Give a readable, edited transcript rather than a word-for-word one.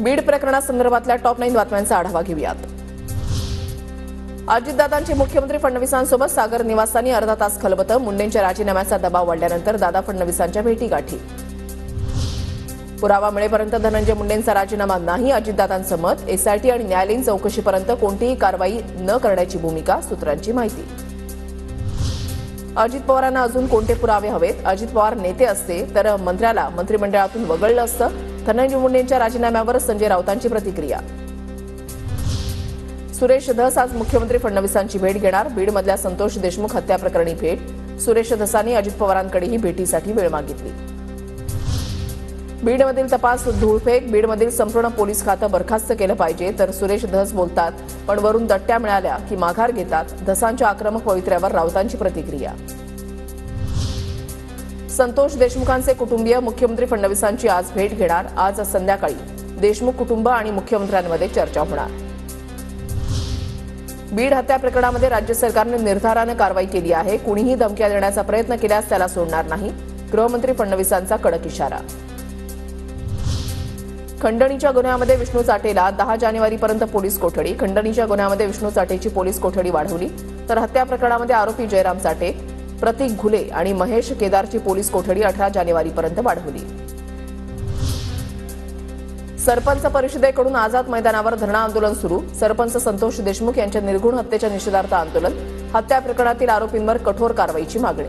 Beed प्रकरणासंदर्भातल्या top 9 बातम्यांचा आढावा घेऊयात। अजितदादांची मुख्यमंत्री फडणवीसांसोबत सागर निवासांनी अर्धा तास खलबतं। मुंडेंच्या राजीनाम्याचा दबाव वाढल्यानंतर दादा फडणवीसांच्या भेटीगाठी। पुरावा मिळेपर्यंत धनंजय मुंडेंचा राजीनामा नाही अजितदादांचं मत। एसआयटी आणि न्यायालयीन चौकशीपर्यंत कोणतीही कारवाई न करण्याची भूमिका सूत्रांची माहिती। अजित पवारांना अजून कोणते पुरावे हवेत? अजित पवार नेते असते तर मंत्र्याला मंत्रिमंडळातून वगळलं असतं। धनंजय मुंडेंच्या राजीनाम्यावर संजय राऊतांची प्रतिक्रिया। सुरेश धस आज मुख्यमंत्री फडणवीसांची भेट घेणार। बीडमधल्या संतोष देशमुख हत्या प्रकरणी भेट। सुरेश धसांनी अजित पवारांकडेही भेटीसाठी वेळ मागितली। बीडमधील तपास धूळफेक। बीडमधील संपूर्ण पोलीस खातं बरखास्त केलं पाहिजे तर सुरेश धस बोलतात पण वरून दट्ट्या मिळाल्या की माघार घेतात। धसांच्या आक्रमक पवित्र्यावर राऊतांची प्रतिक्रिया। संतोष देशमुखांचे कुटुंबीय मुख्यमंत्री फडणवीसांची आज भेट घेणार। आज संध्याकाळी देशमुख कुटुंब आणि मुख्यमंत्र्यांमध्ये चर्चा होणार। बीड हत्या प्रकरणामध्ये राज्य सरकारने निर्धाराने कारवाई केली आहे। कुणीही धमक्या देण्याचा प्रयत्न केल्यास त्याला सोडणार नाही। गृहमंत्री फडणवीसांचा कडक इशारा। खंडणीच्या गुन्ह्यामध्ये विष्णू चाटेला 10 जानेवारीपर्यंत पोलीस कोठडी। खंडणीच्या गुन्ह्यामध्ये विष्णू चाटेची पोलीस कोठडी वाढवली तर हत्या प्रकरणामध्ये आरोपी जयराम चाटे, प्रतीक घुले आणि महेश केदारची पोलीस कोठडी 18 जानेवारीपर्यंत वाढवली। सरपंच परिषदेकडून आझाद मैदानावर धरणं आंदोलन सुरू। सरपंच संतोष देशमुख यांच्या निर्घृण हत्येच्या निषेधार्थ आंदोलन। हत्या प्रकरणातील आरोपींवर कठोर कारवाईची मागणी।